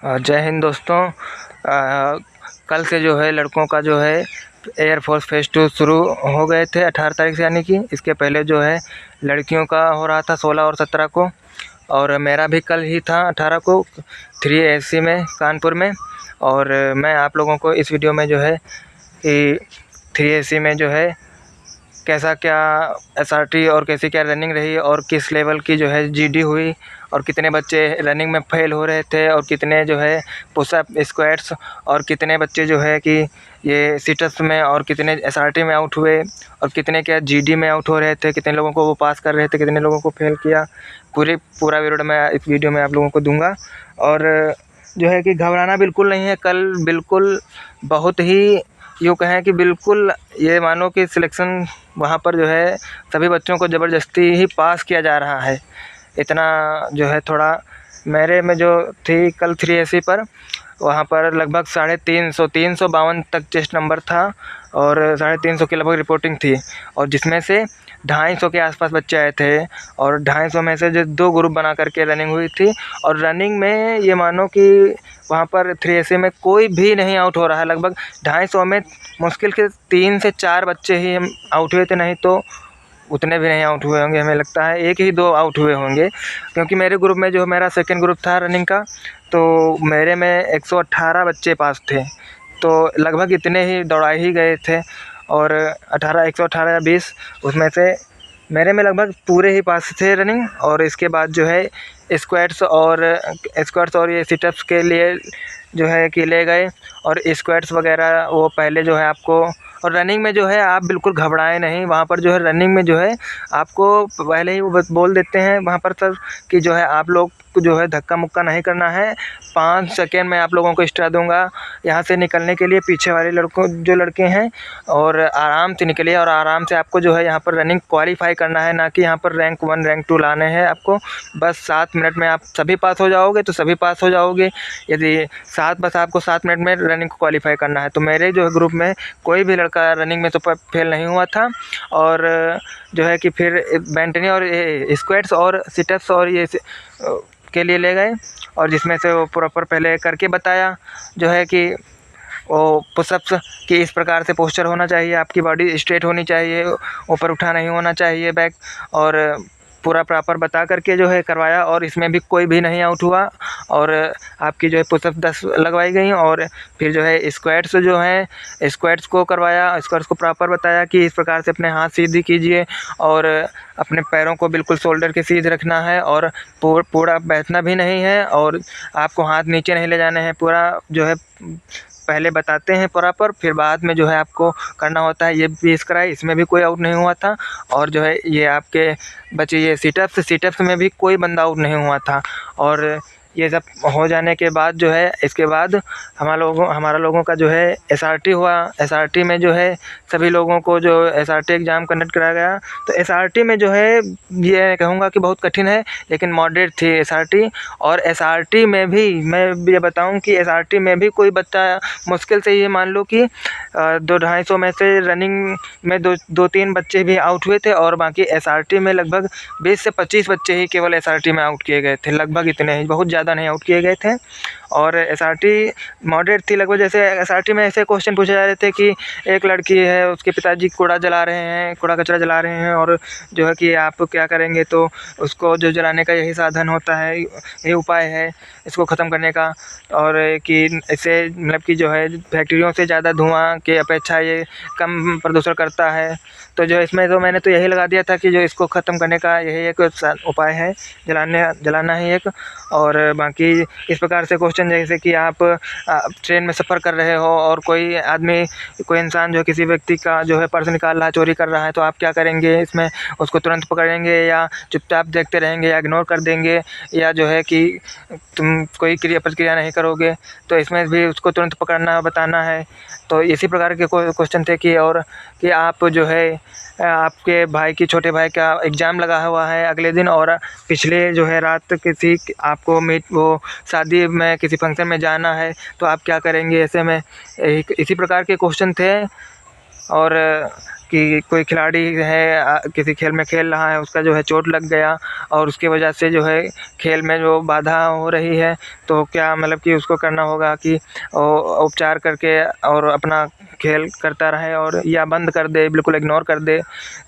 जय हिंद दोस्तों। कल से जो है लड़कों का जो है एयरफोर्स फेज़ 2 शुरू हो गए थे 18 तारीख से, यानी कि इसके पहले जो है लड़कियों का हो रहा था 16 और 17 को, और मेरा भी कल ही था 18 को 3AC में कानपुर में। और मैं आप लोगों को इस वीडियो में जो है कि 3AC में जो है कैसा क्या SRT और कैसी क्या रनिंग रही और किस लेवल की जो है GD हुई और कितने बच्चे रनिंग में फेल हो रहे थे और कितने जो है पुशअप स्क्वाट्स और कितने बच्चे जो है कि ये सिटअप्स में और कितने SRT में आउट हुए और कितने क्या GD में आउट हो रहे थे, कितने लोगों को वो पास कर रहे थे, कितने लोगों को फेल किया, पूरा वीडियो मैं इस वीडियो में आप लोगों को दूंगा। और जो है कि घबराना बिल्कुल नहीं है। कल बिल्कुल बहुत ही यूँ कहें कि बिल्कुल ये मानो कि सिलेक्शन वहाँ पर जो है सभी बच्चों को ज़बरदस्ती ही पास किया जा रहा है। इतना जो है थोड़ा मेरे में जो थी कल 3AC पर, वहाँ पर लगभग 352 तक चेस्ट नंबर था और 350 की लगभग रिपोर्टिंग थी, और जिसमें से 250 के आसपास बच्चे आए थे और 250 में से जो 2 ग्रुप बना करके रनिंग हुई थी। और रनिंग में ये मानो कि वहाँ पर 3AC में कोई भी नहीं आउट हो रहा है। लगभग 250 में मुश्किल के 3 से 4 बच्चे ही हम आउट हुए थे, नहीं तो उतने भी नहीं आउट हुए होंगे। हमें लगता है 1 ही 2 आउट हुए होंगे, क्योंकि मेरे ग्रुप में जो मेरा सेकंड ग्रुप था रनिंग का, तो मेरे में 118 बच्चे पास थे, तो लगभग इतने ही दौड़ा ही गए थे। और 118 या 20 उसमें से मेरे में लगभग पूरे ही पास थे रनिंग। और इसके बाद जो है स्क्वाट्स और ये सिटअप्स के लिए जो है कि ले गए, और स्क्वाट्स वगैरह वो पहले जो है आपको, और रनिंग में जो है आप बिल्कुल घबराएं नहीं। वहाँ पर जो है रनिंग में जो है आपको पहले ही वो बोल देते हैं वहाँ पर सर कि जो है आप लोग को जो है धक्का मुक्का नहीं करना है। 5 सेकेंड में आप लोगों को एक्स्ट्रा दूंगा यहाँ से निकलने के लिए, पीछे वाले लड़के हैं, और आराम से निकलिए और आराम से आपको जो है यहाँ पर रनिंग क्वालिफाई करना है, ना कि यहाँ पर रैंक 1 रैंक 2 लाने हैं आपको। बस 7 मिनट में आप सभी पास हो जाओगे तो सभी पास हो जाओगे। यदि बस आपको 7 मिनट में रनिंग को क्वालिफाई करना है। तो मेरे जो ग्रुप में कोई भी लड़का रनिंग में तो फेल नहीं हुआ था। और जो है कि फिर बेंटनी और ये स्क्वाट्स और सिटअप्स और ये के लिए ले गए, और जिसमें से वो प्रॉपर पहले करके बताया जो है कि वो पुशअप्स कि इस प्रकार से पोस्चर होना चाहिए, आपकी बॉडी स्ट्रेट होनी चाहिए, ऊपर उठा नहीं होना चाहिए बैक, और पूरा प्रॉपर बता करके जो है करवाया। और इसमें भी कोई भी नहीं आउट हुआ, और आपकी जो है पुशअप 10 लगवाई गई। और फिर जो है स्क्वाट्स जो हैं स्क्वाट्स को करवाया, स्क्वाट्स को प्रॉपर बताया कि इस प्रकार से अपने हाथ सीधी कीजिए और अपने पैरों को बिल्कुल शोल्डर के सीधे रखना है, और पूरा बैठना भी नहीं है, और आपको हाथ नीचे नहीं ले जाने हैं। पूरा जो है पहले बताते हैं प्रॉपर, फिर बाद में जो है आपको करना होता है। ये भी कराए, इसमें भी कोई आउट नहीं हुआ था। और जो है ये आपके बचे ये सिटअप्स में भी कोई बंदा आउट नहीं हुआ था। और ये सब हो जाने के बाद जो है इसके बाद हमारा लोगों का जो है SRT हुआ। SRT में जो है सभी लोगों को जो SRT एग्ज़ाम कंडक्ट कराया गया। तो SRT में जो है ये कहूँगा कि बहुत कठिन है, लेकिन मॉडरेट थी SRT। और SRT में भी मैं ये बताऊँ कि SRT में भी कोई बच्चा मुश्किल से ये मान लो कि 200-250 में से रनिंग में 2-3 बच्चे भी आउट हुए थे, और बाकी SRT में लगभग 20 से 25 बच्चे ही केवल SRT में आउट किए गए थे। लगभग इतने ही, बहुत ज़्यादा नहीं आउट किए गए थे। और SRT मॉडरेट थी लगभग। जैसे SRT में ऐसे क्वेश्चन पूछे जा रहे थे कि एक लड़की है, उसके पिताजी कूड़ा कचरा जला रहे हैं, और जो है कि आप क्या करेंगे, तो उसको जो जलाने का यही साधन होता है, यही उपाय है इसको ख़त्म करने का। और कि इससे मतलब कि जो है फैक्ट्रियों से ज़्यादा धुआं के अपेक्षा ये कम प्रदूषण करता है। तो जो इसमें तो मैंने तो यही लगा दिया था कि जो इसको ख़त्म करने का यही एक उपाय है, जलाना ही एक। और बाकी इस प्रकार से क्वेश्चन जैसे कि आप ट्रेन में सफ़र कर रहे हो और कोई इंसान जो किसी व्यक्ति का जो है पर्स निकाल रहा है, चोरी कर रहा है, तो आप क्या करेंगे इसमें? उसको तुरंत पकड़ेंगे या चुपचाप देखते रहेंगे या इग्नोर कर देंगे, या जो है कि तुम कोई प्रतिक्रिया नहीं करोगे? तो इसमें भी उसको तुरंत पकड़ना बताना है। तो इसी प्रकार के क्वेश्चन थे कि और कि आप जो है आपके भाई की छोटे भाई का एग्ज़ाम लगा हुआ है अगले दिन, और पिछले जो है रात आपको शादी में किसी फंक्शन में जाना है, तो आप क्या करेंगे ऐसे में? इसी प्रकार के क्वेश्चन थे। और कि कोई खिलाड़ी है किसी खेल में खेल रहा है, उसका जो है चोट लग गया और उसकी वजह से जो है खेल में जो बाधा हो रही है, तो क्या मतलब कि उसको करना होगा कि उपचार करके और अपना खेल करता रहे और या बंद कर दे, बिल्कुल इग्नोर कर दे।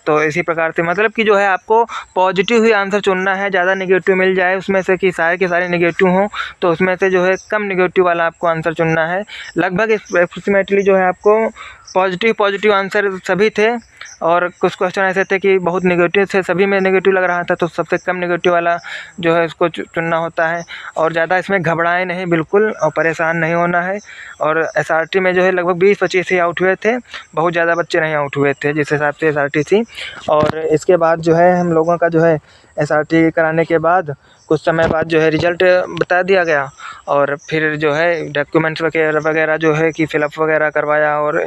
तो इसी प्रकार से मतलब कि जो है आपको पॉजिटिव ही आंसर चुनना है, ज़्यादा नेगेटिव मिल जाए उसमें से कि सारे के सारे नेगेटिव हों, तो उसमें से जो है कम नेगेटिव वाला आपको आंसर चुनना है। लगभग अप्रॉक्सीमेटली जो है आपको पॉजिटिव आंसर सभी थे और कुछ क्वेश्चन ऐसे थे कि बहुत नेगेटिव थे, सभी में नेगेटिव लग रहा था, तो सबसे कम नेगेटिव वाला जो है उसको चुनना होता है। और ज़्यादा इसमें घबराएं नहीं बिल्कुल और परेशान नहीं होना है। और एसआरटी में जो है लगभग 20-25 ही आउट हुए थे, बहुत ज़्यादा बच्चे नहीं आउट हुए थे जिस हिसाब से एसआरटी थी। और इसके बाद जो है हम लोगों का जो है एसआरटी कराने के बाद कुछ समय बाद जो है रिज़ल्ट बता दिया गया और फिर जो है डॉक्यूमेंट्स वगैरह जो है कि फ़िलअप वगैरह करवाया और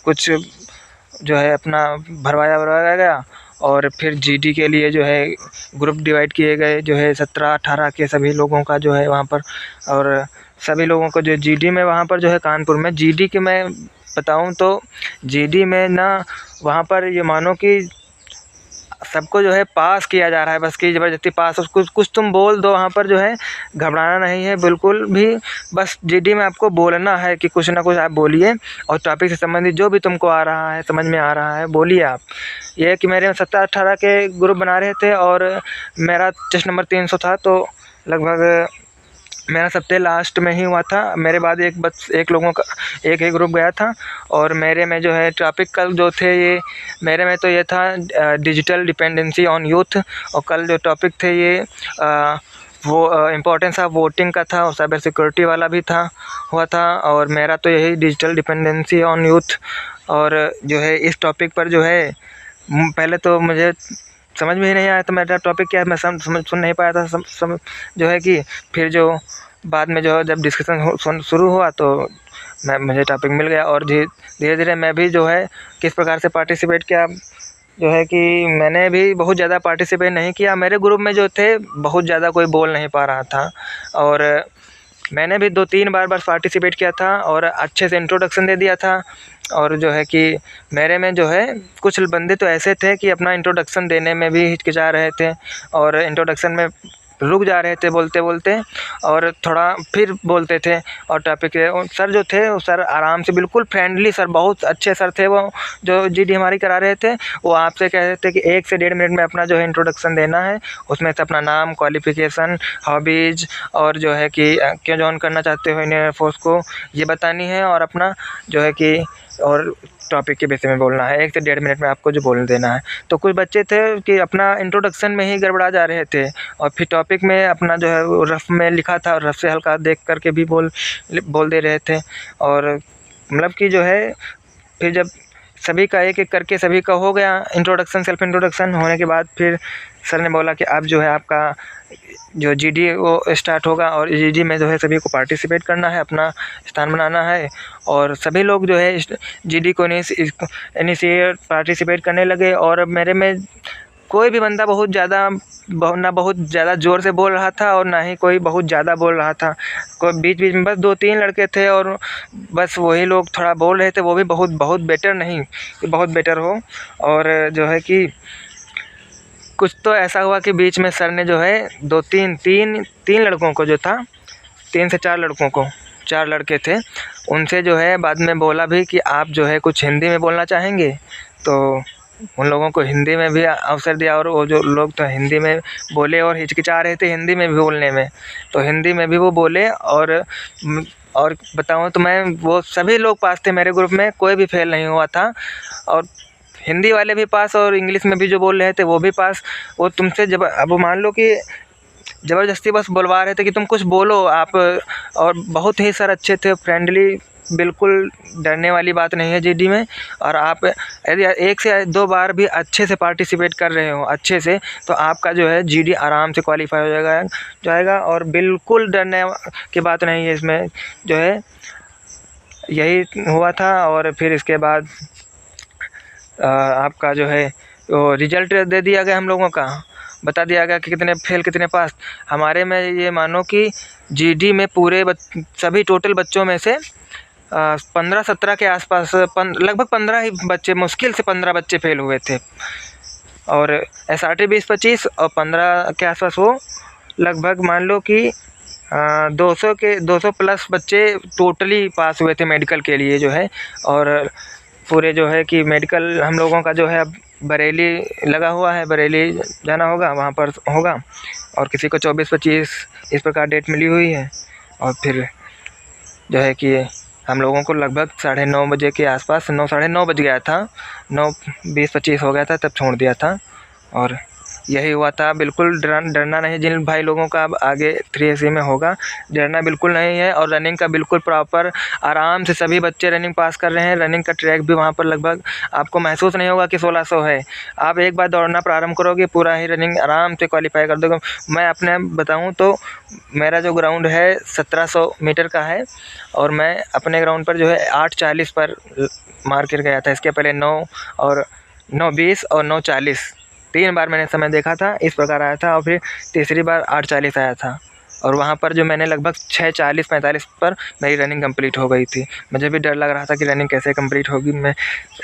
कुछ जो है अपना भरवाया गया। और फिर जीडी के लिए जो है ग्रुप डिवाइड किए गए, जो है 17-18 के सभी लोगों का जो है वहाँ पर। और सभी लोगों को जो जीडी में वहाँ पर जो है कानपुर में जीडी के मैं बताऊँ तो जीडी में ना वहाँ पर ये मानो कि सबको जो है पास किया जा रहा है, बस कि ज़बरदस्ती पास, कुछ तुम बोल दो वहाँ पर, जो है घबराना नहीं है बिल्कुल भी। बस जीडी में आपको बोलना है कि कुछ ना कुछ आप बोलिए और टॉपिक से संबंधित जो भी तुमको आ रहा है, समझ में आ रहा है, बोलिए आप। ये है कि मेरे 17-18 के ग्रुप बना रहे थे और मेरा टेस्ट नंबर 300 था, तो लगभग मेरा सबसे लास्ट में ही हुआ था। मेरे बाद एक लोगों का एक ही ग्रुप गया था और मेरे में जो है टॉपिक कल जो थे ये मेरे में तो ये था डिजिटल डिपेंडेंसी ऑन यूथ, और कल जो टॉपिक थे ये वो इम्पोर्टेंस ऑफ वोटिंग का था और साइबर सिक्योरिटी वाला भी हुआ था। और मेरा तो यही डिजिटल डिपेंडेंसी ऑन यूथ। और जो है इस टॉपिक पर जो है पहले तो मुझे समझ में ही नहीं आया तो मेरा टॉपिक क्या है, मैं सुन नहीं पाया था। जो है कि फिर जो बाद में जो है जब डिस्कशन शुरू हुआ तो मुझे टॉपिक मिल गया और धीरे धीरे मैं भी जो है किस प्रकार से पार्टिसिपेट किया, जो है कि मैंने भी बहुत ज़्यादा पार्टिसिपेट नहीं किया। मेरे ग्रुप में जो थे बहुत ज़्यादा कोई बोल नहीं पा रहा था और मैंने भी 2-3 बार बस पार्टिसिपेट किया था और अच्छे से इंट्रोडक्शन दे दिया था। और जो है कि मेरे में जो है कुछ बंदे तो ऐसे थे कि अपना इंट्रोडक्शन देने में भी हिचकिचा रहे थे और इंट्रोडक्शन में रुक जा रहे थे बोलते बोलते और थोड़ा फिर बोलते थे। और टॉपिक सर जो थे वो सर आराम से बिल्कुल फ्रेंडली सर, बहुत अच्छे सर थे वो जो जीडी हमारी करा रहे थे। वो आपसे कह रहे थे कि 1 से 1.5 मिनट में अपना जो है इंट्रोडक्शन देना है, उसमें से अपना नाम, क्वालिफ़िकेशन, हॉबीज़ और जो है कि क्यों जॉइन करना चाहते हो इंडियन एयरफोर्स को ये बतानी है और अपना जो है कि और टॉपिक के विषय में बोलना है। 1 से 1.5 मिनट में आपको जो बोल देना है। तो कुछ बच्चे थे कि अपना इंट्रोडक्शन में ही गड़बड़ा जा रहे थे और फिर टॉपिक में अपना जो है रफ में लिखा था और रफ से हल्का देख करके भी बोल दे रहे थे। और मतलब कि जो है फिर जब सभी का एक एक करके सभी का हो गया इंट्रोडक्शन, सेल्फ इंट्रोडक्शन होने के बाद फिर सर ने बोला कि अब जो है आपका जो जीडी वो स्टार्ट होगा और जीडी में जो है सभी को पार्टिसिपेट करना है, अपना स्थान बनाना है। और सभी लोग जो है जीडी को इनिशिएट पार्टिसिपेट करने लगे। और मेरे में कोई भी बंदा बहुत ज़्यादा ज़ोर से बोल रहा था और ना ही कोई बहुत ज़्यादा बोल रहा था। कोई बीच में बस 2-3 लड़के थे और बस वही लोग थोड़ा बोल रहे थे, वो भी बहुत बेटर नहीं कि बहुत बेटर हो। और जो है कि कुछ तो ऐसा हुआ कि बीच में सर ने जो है 2-3 लड़कों को जो था 3 से 4 लड़कों को 4 लड़के थे उनसे जो है बाद में बोला भी कि आप जो है कुछ हिंदी में बोलना चाहेंगे। तो उन लोगों को हिंदी में भी अवसर दिया और वो जो लोग तो हिंदी में बोले और हिचकिचा रहे थे हिंदी में भी बोलने में, तो हिंदी में भी वो बोले। और बताऊँ तो मैं वो सभी लोग पास थे मेरे ग्रुप में, कोई भी फेल नहीं हुआ था। और हिंदी वाले भी पास और इंग्लिश में भी जो बोल रहे थे वो भी पास। वो तुमसे जब अब मान लो कि ज़बरदस्ती बस बुलवा रहे थे कि तुम कुछ बोलो आप। और बहुत ही सर अच्छे थे, फ्रेंडली, बिल्कुल डरने वाली बात नहीं है जीडी में। और आप यदि 1 से 2 बार भी अच्छे से पार्टिसिपेट कर रहे हो अच्छे से, तो आपका जो है जीडी आराम से क्वालिफाई हो जाएगा और बिल्कुल डरने की बात नहीं है इसमें। जो है यही हुआ था। और फिर इसके बाद आपका जो है वो रिज़ल्ट दे दिया गया, हम लोगों का बता दिया गया कि कितने फेल कितने पास। हमारे में ये मानो कि जीडी में पूरे सभी टोटल बच्चों में से 15-17 के आसपास लगभग 15 ही बच्चे, मुश्किल से 15 बच्चे फेल हुए थे। और SRT 20-25 और 15 के आसपास वो लगभग मान लो कि 200 प्लस बच्चे टोटली पास हुए थे मेडिकल के लिए जो है। और पूरे जो है कि मेडिकल हम लोगों का जो है अब बरेली लगा हुआ है, बरेली जाना होगा, वहाँ पर होगा। और किसी को 24-25 इस प्रकार डेट मिली हुई है। और फिर जो है कि हम लोगों को लगभग 9:30 बजे के आसपास, 9-9:30 बज गया था, 9:20-25 हो गया था तब छोड़ दिया था। और यही हुआ था। बिल्कुल डरना नहीं जिन भाई लोगों का अब आगे 3AC में होगा, डरना बिल्कुल नहीं है। और रनिंग का बिल्कुल प्रॉपर आराम से सभी बच्चे रनिंग पास कर रहे हैं। रनिंग का ट्रैक भी वहाँ पर लगभग आपको महसूस नहीं होगा कि 1600 है। आप एक बार दौड़ना प्रारंभ करोगे, पूरा ही रनिंग आराम से क्वालिफाई कर दोगे। मैं अपने बताऊँ तो मेरा जो ग्राउंड है 1700 मीटर का है, और मैं अपने ग्राउंड पर जो है 8:40 पर मार कर गया था। इसके पहले 9 और 9:20 और 9:40 3 बार मैंने समय देखा था, इस प्रकार आया था। और फिर तीसरी बार 8:40 आया था। और वहाँ पर जो मैंने लगभग 6:40-45 पर मेरी रनिंग कंप्लीट हो गई थी। मुझे भी डर लग रहा था कि रनिंग कैसे कंप्लीट होगी। मैं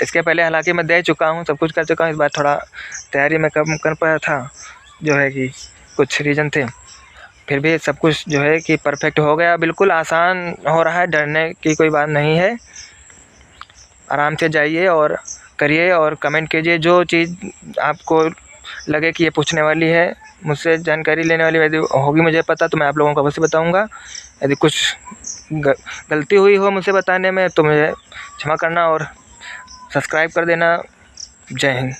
इसके पहले हालांकि मैं दे चुका हूँ, सब कुछ कर चुका हूँ, इस बार थोड़ा तैयारी में कम कर पाया था, जो है कि कुछ रीज़न थे। फिर भी सब कुछ जो है कि परफेक्ट हो गया। बिल्कुल आसान हो रहा है, डरने की कोई बात नहीं है। आराम से जाइए और करिए और कमेंट कीजिए। जो चीज़ आपको लगे कि ये पूछने वाली है, मुझसे जानकारी लेने वाली यदि होगी मुझे पता, तो मैं आप लोगों को अवश्य बताऊंगा। यदि कुछ गलती हुई हो मुझसे बताने में तो मुझे क्षमा करना और सब्सक्राइब कर देना। जय हिंद।